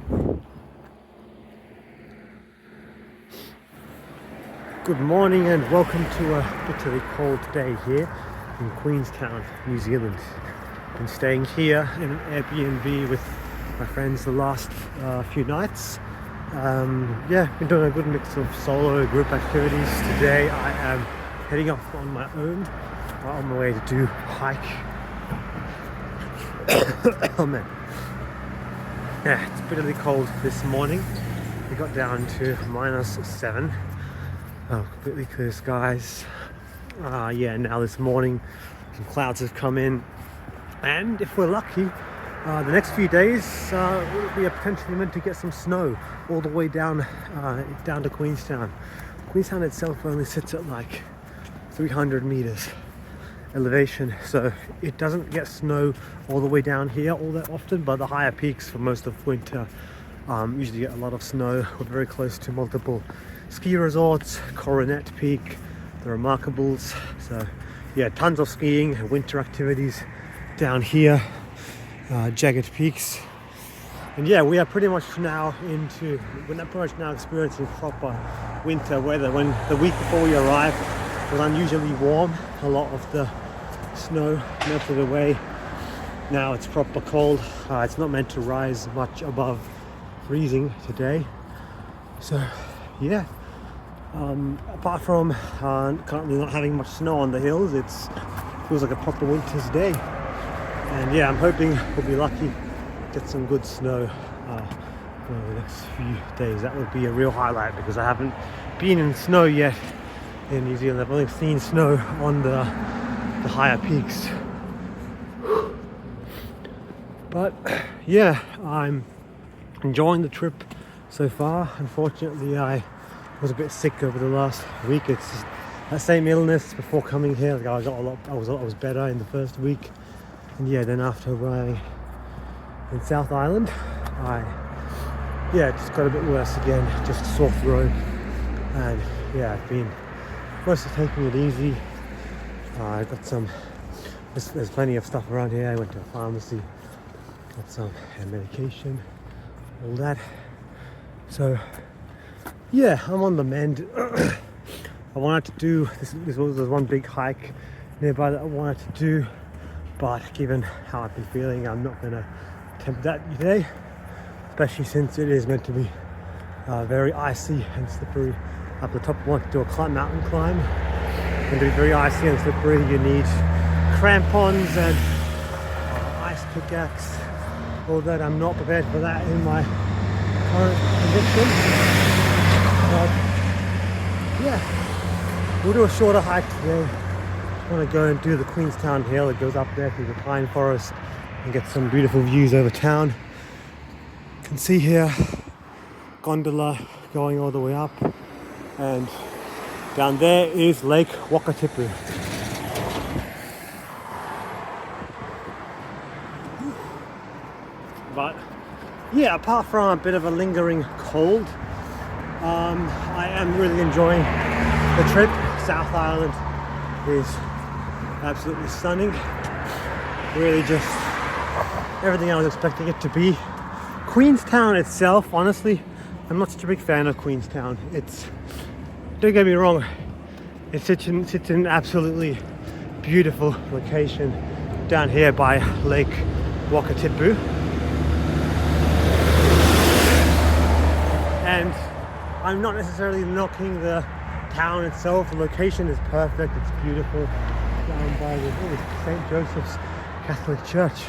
Good morning and welcome to a bitterly cold day here in Queenstown, New Zealand. Been staying here in an Airbnb with my friends the last few nights. Been doing a good mix of solo group activities. Today I am heading off on my own, on my way to do a hike. Oh man. Yeah, it's bitterly cold this morning. We got down to -7. Completely clear skies. Now this morning some clouds have come in, and if we're lucky, the next few days we are potentially meant to get some snow all the way down to Queenstown. Queenstown itself only sits at like 300 meters elevation, so it doesn't get snow all the way down here all that often, but the higher peaks for most of winter usually get a lot of snow. We're very close to multiple ski resorts, Coronet Peak, the Remarkables. So yeah, tons of skiing, winter activities down here, jagged peaks. And yeah, we are pretty much now experiencing proper winter weather. When the week before we arrived was unusually warm, a lot of the snow melted away. Now it's proper cold. It's not meant to rise much above freezing today. So yeah, apart from currently not having much snow on the hills, it feels like a proper winter's day. And yeah, I'm hoping we'll be lucky to get some good snow over the next few days. That would be a real highlight, because I haven't been in snow yet in New Zealand. I've only seen snow on the higher peaks. But yeah, I'm enjoying the trip so far. Unfortunately, I was a bit sick over the last week. It's just that same illness before coming here. Like I was better in the first week, and yeah, then after arriving in South Island, it just got a bit worse again. Just a sore throat, and yeah, I've been mostly taking it easy. I got some. There's plenty of stuff around here. I went to a pharmacy, got some medication, all that. So yeah, I'm on the mend. I wanted to do this was one big hike nearby that I wanted to do, but given how I've been feeling, I'm not going to attempt that today, especially since it is meant to be very icy and slippery up the top. I want to do a mountain climb, and to be very icy and slippery, you need crampons and ice pickaxe, all that. I'm not prepared for that in my current condition. We'll do a shorter hike today. I want to go and do the Queenstown Hill. It goes up there through the pine forest and get some beautiful views over town. You can see here gondola going all the way up, and down there is Lake Wakatipu. But yeah, apart from a bit of a lingering cold, I am really enjoying the trip. South Island is absolutely stunning. Really just everything I was expecting it to be. Queenstown itself, honestly, I'm not such a big fan of Queenstown. Don't get me wrong, it sits in an absolutely beautiful location down here by Lake Wakatipu. And I'm not necessarily knocking the town itself. The location is perfect. It's beautiful. Down by the St. Joseph's Catholic Church.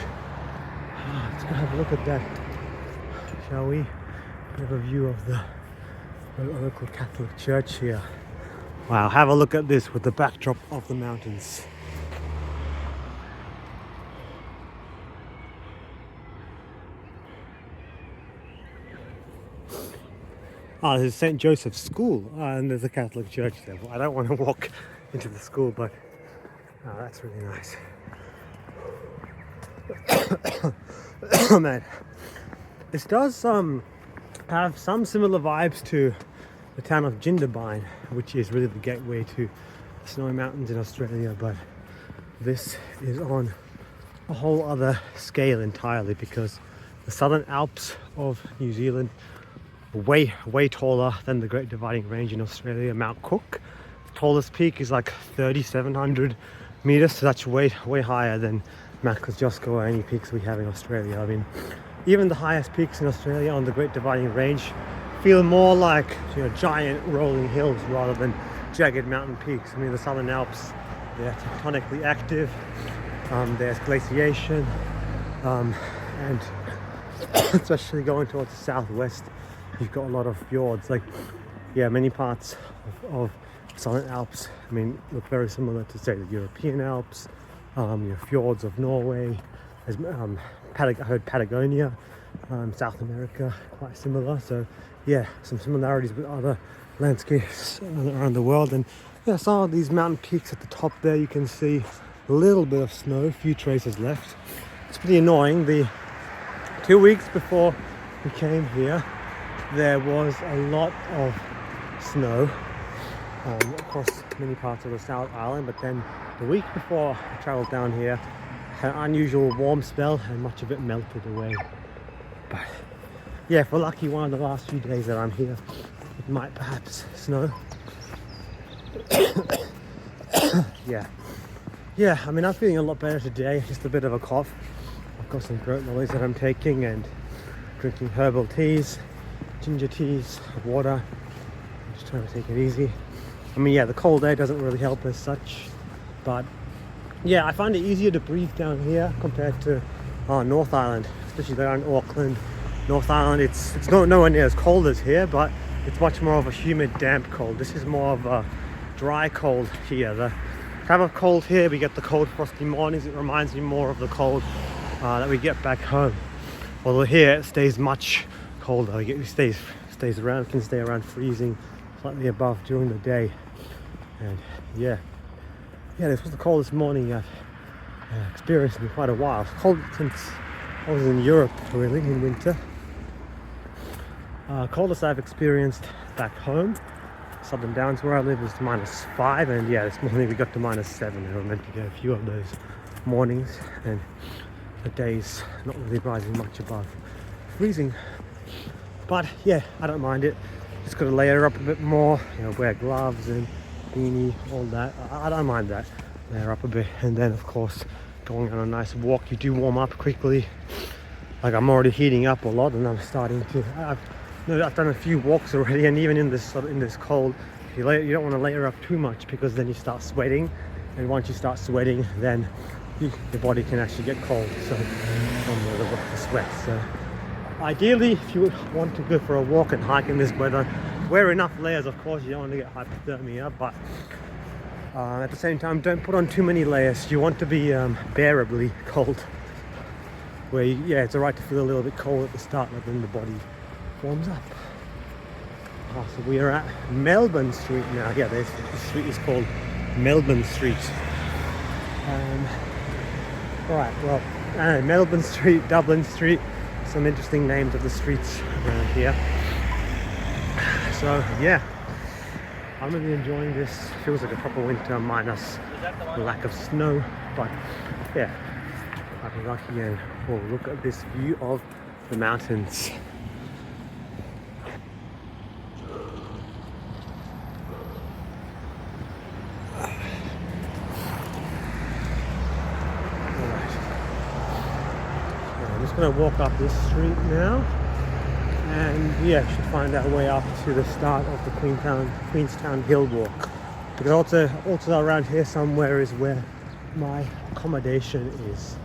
Let's go have a look at that, shall we? Have a view of the local Catholic Church here. Wow, have a look at this with the backdrop of the mountains. There's St. Joseph's School, and there's a Catholic church there. Well, I don't want to walk into the school, but that's really nice. Oh man, this does have some similar vibes to the town of Jindabyne, which is really the gateway to the Snowy Mountains in Australia, but this is on a whole other scale entirely, because the Southern Alps of New Zealand, way taller than the Great Dividing Range in Australia. Mount Cook, the tallest peak is like 3,700 meters, so that's way higher than Mount Kosciuszko or any peaks we have in Australia. I mean, even the highest peaks in Australia on the Great Dividing Range feel more like, you know, giant rolling hills rather than jagged mountain peaks. I mean, the Southern Alps, they're tectonically active. There's glaciation, and especially going towards the southwest, you've got a lot of fjords. Like, yeah, many parts of Southern Alps, I mean, look very similar to, say, the European Alps, your fjords of Norway. There's, I heard Patagonia, South America, quite similar. So yeah, some similarities with other landscapes around the world. And yeah, some of these mountain peaks at the top there, you can see a little bit of snow, a few traces left. It's pretty annoying. The 2 weeks before we came here, there was a lot of snow across many parts of the South Island, but then the week before I travelled down here, had an unusual warm spell and much of it melted away. But yeah, if we're lucky, one of the last few days that I'm here, it might perhaps snow. Yeah, I mean, I'm feeling a lot better today, just a bit of a cough. I've got some throat lollies that I'm taking and drinking herbal teas, ginger teas, water. I'm just trying to take it easy. I mean, yeah, the cold air doesn't really help as such, but yeah, I find it easier to breathe down here compared to North Island, especially there in Auckland. North Island, it's nowhere near as cold as here, but it's much more of a humid, damp cold. This is more of a dry cold here. The type of cold here, we get the cold frosty mornings. It reminds me more of the cold that we get back home. Although here it stays much colder. It stays around, can stay around freezing, slightly above during the day. And yeah, this was the coldest morning I've experienced in quite a while. It's cold since I was in Europe, really, in winter. Coldest I've experienced back home, Southern Downs where I live, is -5, and yeah, this morning we got to -7, and we're meant to get a few of those mornings, and the days not really rising much above freezing. But yeah, I don't mind it. Just got to layer up a bit more, you know, wear gloves and beanie, all that. I don't mind that. Layer up a bit, and then of course going on a nice walk, you do warm up quickly. Like, I'm already heating up a lot, and I'm starting to. I've done a few walks already, and even in this cold, you don't want to layer up too much, because then you start sweating, and once you start sweating, then your body can actually get cold. So from the sweat. So ideally, if you want to go for a walk and hike in this weather, wear enough layers. Of course, you don't want to get hypothermia, but at the same time, don't put on too many layers. You want to be bearably cold. Where it's alright to feel a little bit cold at the start, but then the body warms up. So we are at Melbourne Street now. Yeah, this street is called Melbourne Street. Right, well, Melbourne Street, Dublin Street, some interesting names of the streets around here. So yeah, I'm really enjoying this. Feels like a proper winter, minus the lack of snow, but yeah, I've been lucky. And look at this view of the mountains. Going to walk up this street now, and yeah, should find our way up to the start of the Queenstown Hill Walk. Because also around here somewhere is where my accommodation is.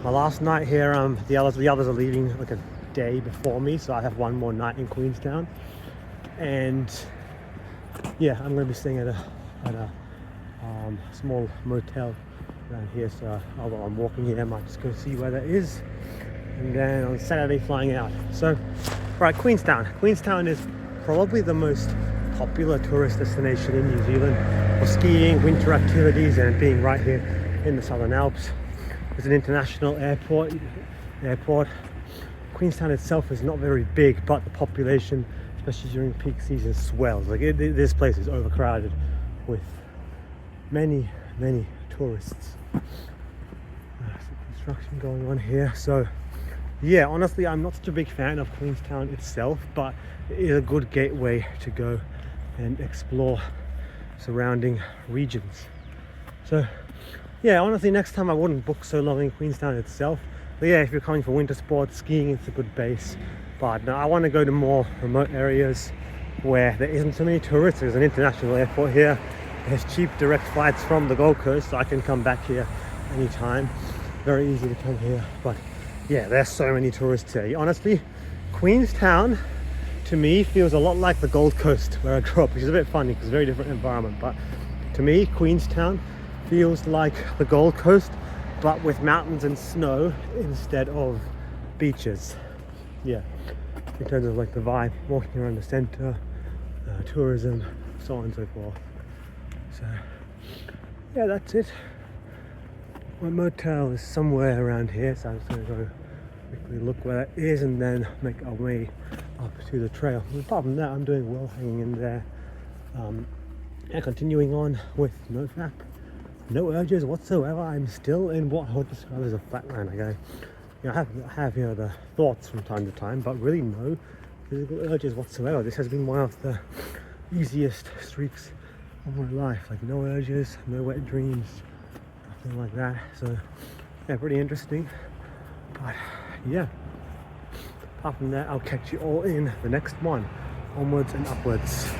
My last night here, the others are leaving like a day before me, so I have one more night in Queenstown, and yeah, I'm going to be staying at a small motel around here. So while I'm walking here, I might just go see where that is. And then on Saturday flying out. So, right, Queenstown. Queenstown is probably the most popular tourist destination in New Zealand for skiing, winter activities, and being right here in the Southern Alps. There's an international airport. Queenstown itself is not very big, but the population, especially during peak season, swells. Like this place is overcrowded with many tourists. Some construction going on here. So yeah, honestly, I'm not such a big fan of Queenstown itself, but it is a good gateway to go and explore surrounding regions. So yeah, honestly, next time I wouldn't book so long in Queenstown itself. But yeah, if you're coming for winter sports, skiing, it's a good base. But no, I want to go to more remote areas where there isn't so many tourists. There's an international airport here. There's cheap direct flights from the Gold Coast, so I can come back here anytime. Very easy to come here. But yeah, there's so many tourists here. Honestly, Queenstown to me feels a lot like the Gold Coast where I grew up, which is a bit funny because it's a very different environment. But to me, Queenstown feels like the Gold Coast, but with mountains and snow instead of beaches. Yeah, in terms of like the vibe, walking around the center, tourism, so on and so forth. So yeah, that's it. My motel is somewhere around here, so I'm just gonna go quickly look where that is and then make our way up to the trail. And apart from that, I'm doing well hanging in there. And continuing on with NoFap. No urges whatsoever. I'm still in what I would describe as a flatline. I have the thoughts from time to time, but really no physical urges whatsoever. This has been one of the easiest streaks of my life. Like no urges, no wet dreams, nothing like that. So yeah, pretty interesting. But yeah, apart from that, I'll catch you all in the next one. Onwards and upwards.